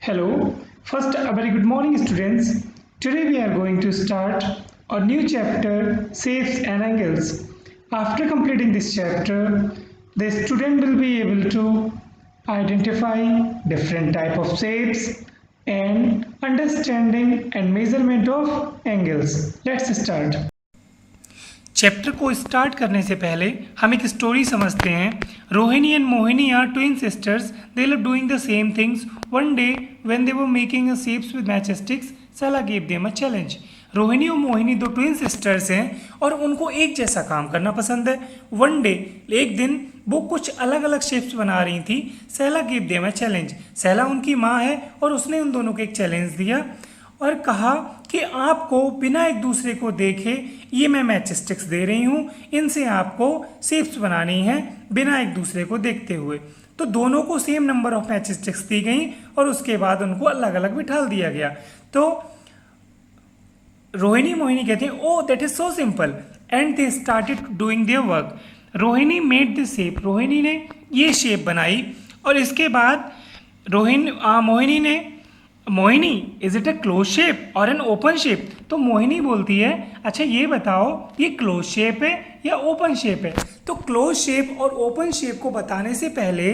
Hello, first a very good morning students. Today we are going to start a new chapter Shapes and Angles. After completing this chapter, the student will be able to identify different type of shapes and understanding and measurement of angles. Let's start. Chapter को start करने से पहले हम एक story समझते हैं. Rohini and Mohini are twin sisters. They love doing the same things. One day when they were making a shapes with matchsticks, सला give them a challenge. Rohini और मोहिनी दो ट्विन सिस्टर्स हैं और उनको एक जैसा काम करना पसंद है. वन डे, एक दिन वो कुछ अलग अलग शेप्स बना रही थी. Saila give them a challenge. Saila उनकी माँ है और उसने उन दोनों को एक चैलेंज दिया और कहा कि आपको बिना एक दूसरे को देखे, ये मैं मैच स्टिक्स दे रही हूँ, इनसे आपको शेप्स बनानी है बिना एक दूसरे को देखते हुए. तो दोनों को same number of matchsticks दी गई और उसके बाद उनको अलग अलग बिठा दिया गया. तो रोहिणी मोहिनी कहते हैं oh that is so simple and they started doing their work. Rohini made the shape. Rohini ने ये शेप बनाई और इसके बाद Mohini is it a close shape और एन ओपन शेप. तो मोहिनी बोलती है अच्छा ये बताओ ये क्लोज शेप है या ओपन शेप है. तो क्लोज शेप और ओपन शेप को बताने से पहले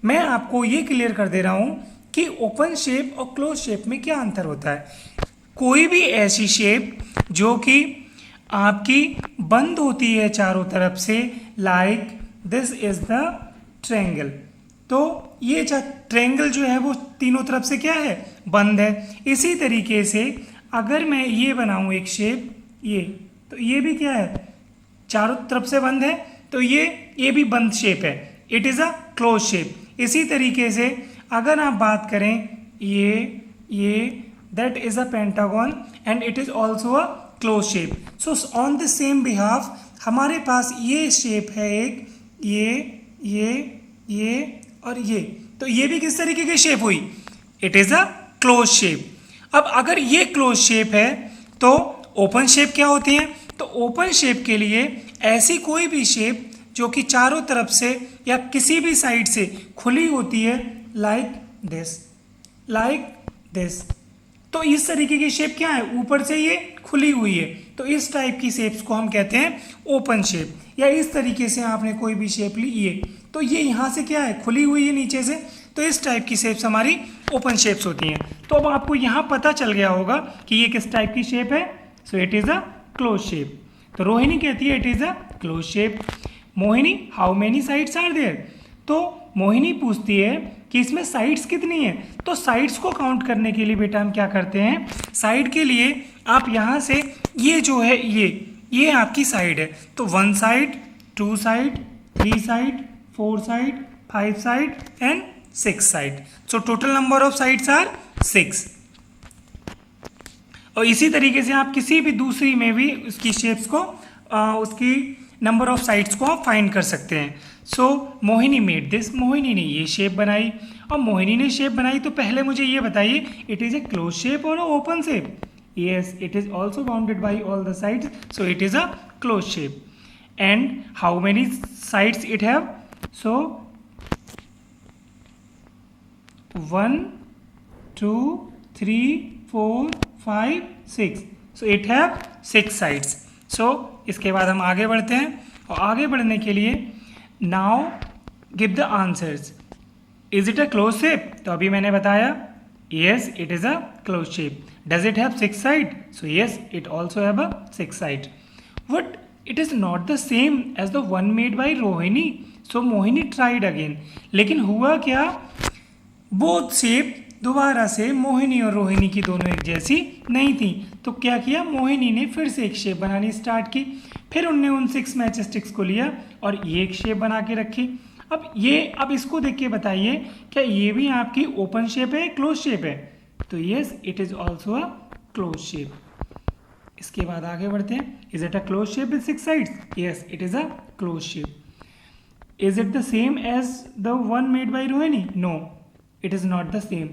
मैं आपको ये क्लियर कर दे रहा हूँ कि ओपन शेप और क्लोज शेप में क्या अंतर होता है. कोई भी ऐसी शेप जो कि आपकी बंद होती है चारों तरफ से, like this is the triangle. तो ये ट्रायंगल जो है वो तीनों तरफ से क्या है, बंद है. इसी तरीके से अगर मैं ये बनाऊं एक शेप, ये तो ये भी क्या है, चारों तरफ से बंद है, तो ये भी बंद शेप है. It is a close shape. इसी तरीके से अगर आप बात करें ये that is a pentagon and it is also a close shape. So on the same behalf हमारे पास ये शेप है एक, ये और ये. तो ये भी किस तरीके की शेप हुई, it is a close shape. अब अगर ये क्लोज शेप है तो ओपन शेप क्या होती है. तो ओपन शेप के लिए ऐसी कोई भी शेप जो कि चारों तरफ से या किसी भी साइड से खुली होती है, लाइक दिस. तो इस तरीके की शेप क्या है, ऊपर से ये खुली हुई है. तो इस टाइप की शेप्स को हम कहते हैं ओपन शेप. या इस तरीके से आपने कोई भी शेप ली, ये तो ये यहाँ से क्या है, खुली हुई है नीचे से. तो इस टाइप की शेप्स हमारी ओपन शेप्स होती हैं. तो अब आपको यहाँ पता चल गया होगा कि ये किस टाइप की शेप है. So it is a close shape. तो रोहिणी कहती है it is a close shape. Mohini how many sides are there. तो मोहिनी पूछती है कि इसमें साइड्स कितनी है. तो साइड्स को काउंट करने के लिए बेटा हम क्या करते हैं, साइड के लिए आप यहाँ से ये जो है ये आपकी साइड है. तो 1 side, 2 side, 3 side, 4 side, 5 side and 6 side. So total number of sides are 6. और इसी तरीके से आप किसी भी दूसरी में भी उसकी शेप्स को उसकी नंबर ऑफ साइड्स को आप फाइंड कर सकते हैं. सो मोहिनी मेड दिस. मोहिनी ने ये शेप बनाई. और मोहिनी ने शेप बनाई तो पहले मुझे ये बताइए it is a close shape और open shape. Yes, it is also bounded by all the sides. So it is a close shape. And how many sides it have. So 1 2 3 4 5 6. So it have 6 sides. So इसके बाद हम आगे बढ़ते हैं और आगे बढ़ने के लिए now give the answers. Is it a close shape. तो अभी मैंने बताया yes it is a close shape. Does it have 6 side. So yes it also have a 6 side. But it is not the same as the one made by Rohini. So Mohini tried again. लेकिन हुआ क्या, both shape दोबारा से मोहिनी और रोहिणी की दोनों एक जैसी नहीं थी. तो क्या किया, मोहिनी ने फिर से एक शेप बनानी स्टार्ट की. फिर उनने उन 6 मैच स्टिक्स को लिया और ये एक शेप बना के रखी. अब इसको देख के बताइए क्या ये भी आपकी ओपन शेप है, क्लोज शेप है. तो yes it is also a close shape. इसके बाद आगे बढ़ते हैं. Is it a close shape with 6 sides. Yes it is a close shape. Is it the same as the one made by Rohini. No, it is not the same.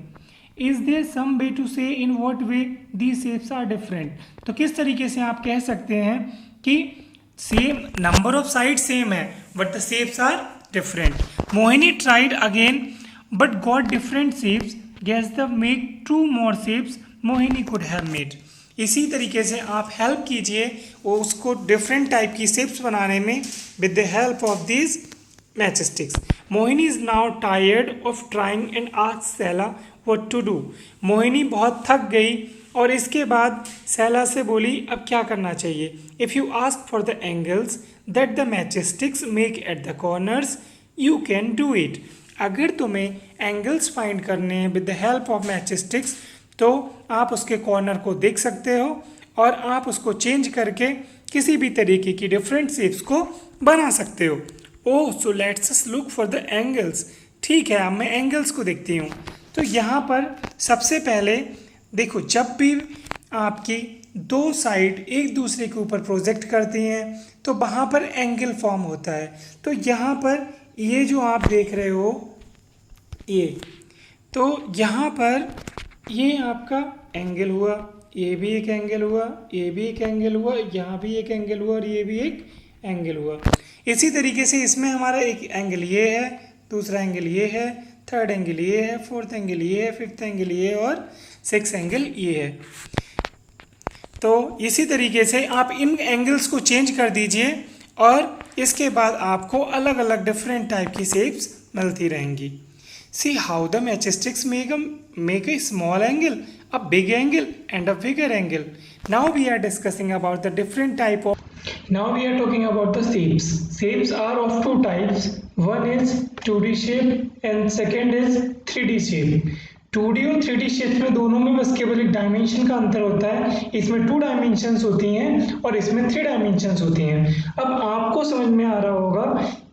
Is there some way to say in what way these shapes are different. तो किस तरीके से आप कह सकते हैं कि same number of side same है but the shapes are different. Mohini tried again but got different shapes guess the make 2 more shapes Mohini could have made। इसी तरीके से आप हेल्प कीजिए वो उसको डिफरेंट टाइप की शेप्स बनाने में with the help of this match sticks. Mohini is now tired of trying and asked Saila what to do. Mohini बहुत थक गई और इसके बाद सैला से बोली अब क्या करना चाहिए। If you ask for the angles that the match sticks make at the corners you can do it. अगर तुम्हें एंगल्स फाइंड करने हैं with the help of match sticks तो आप उसके कॉर्नर को देख सकते हो और आप उसको चेंज करके किसी भी तरीके की डिफरेंट शेप्स को बना सकते हो। Oh so let's us look for the angles. ठीक है, अब मैं एंगल्स को देखती हूँ। तो यहाँ पर सबसे पहले देखो, जब भी आपकी दो साइड एक दूसरे के ऊपर प्रोजेक्ट करती हैं तो वहाँ पर एंगल फॉर्म होता है। तो यहाँ पर ये जो आप देख रहे हो ये, तो यहाँ पर ये आपका एंगल हुआ, ये भी एक एंगल हुआ, ये भी एक एंगल हुआ, यहाँ भी एक एंगल हुआ और ये भी एक एंगल हुआ। इसी तरीके से इसमें हमारा एक एंगल ये है, दूसरा एंगल ये है, थर्ड एंगल ये है, फोर्थ एंगल ये है, फिफ्थ एंगल ये और सिक्स एंगल ये है। तो इसी तरीके से आप इन एंगल्स को चेंज कर दीजिए और इसके बाद आपको अलग अलग डिफरेंट टाइप की शेप्स मिलती रहेंगी। See how the matchsticks make a small angle, a big angle and a bigger angle. Now we are discussing about the different type of. Now we are talking about the shapes. Shapes are of two types. One is 2D shape and second is 3D shape. 2D और 3D shapes में दोनों में बस केवल एक dimension का अंतर होता है। इसमें 2 डायमेंशंस होती हैं और इसमें 3 डायमेंशंस होती हैं। अब आपको समझ में आ रहा होगा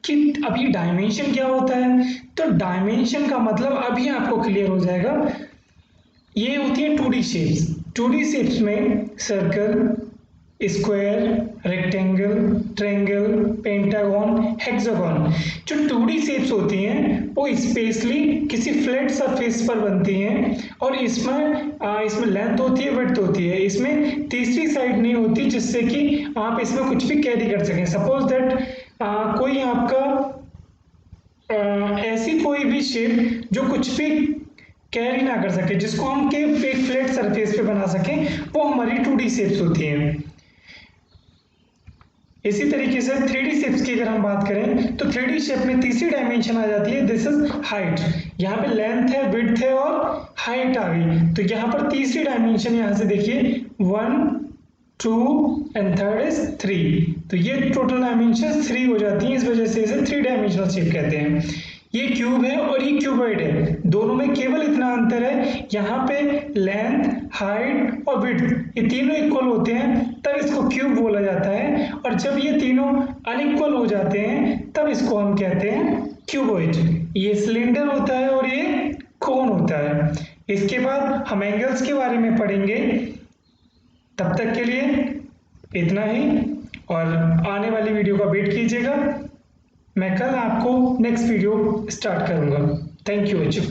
कि अभी डायमेंशन क्या होता है। तो डायमेंशन का मतलब अभी आपको क्लियर हो जाएगा। ये होती है 2D शेप्स। 2D शेप्स में circle, square, rectangle, triangle, pentagon, hexagon. जो 2D शेप्स होती हैं वो स्पेशली किसी फ्लैट सरफेस पर बनती हैं और इसमें लेंथ होती है, विड्थ होती है। इसमें तीसरी साइड नहीं होती जिससे कि आप इसमें कुछ भी कैरी कर सकें। सपोज दैट कोई आपका ऐसी कोई भी शेप जो कुछ भी कैरी ना कर सके, जिसको हम के एक फ्लैट सरफेस पे बना सकें, वो हमारी 2D शेप्स होती हैं। इसी तरीके से 3D शेप्स की अगर हम बात करें तो 3D शेप में तीसरी डायमेंशन आ जाती है, दिस इज हाइट। यहाँ पे लेंथ है, विड्थ है और हाइट आ गई। तो यहाँ पर तीसरी डायमेंशन यहाँ से देखिए 1, 2 एंड थर्ड इज 3। तो ये टोटल डायमेंशन 3 हो जाती हैं। इस वजह से इसे 3 डायमेंशनल शेप कहते हैं। ये क्यूब है और ये क्यूबॉइड है। दोनों में केवल इतना अंतर है, यहाँ पे लेंथ, हाइट और विड्थ ये तीनों इक्वल होते हैं तब इसको क्यूब बोला जाता है, और जब ये तीनों अनइक्वल हो जाते हैं तब इसको हम कहते हैं क्यूबॉइड। ये सिलेंडर होता है और ये कोन होता है। इसके बाद हम एंगल्स के बारे में पढ़ेंगे। तब तक के लिए इतना ही और आने वाली वीडियो का वेट कीजिएगा। मैं कल आपको नेक्स्ट वीडियो स्टार्ट करूंगा। थैंक यू बच्चों।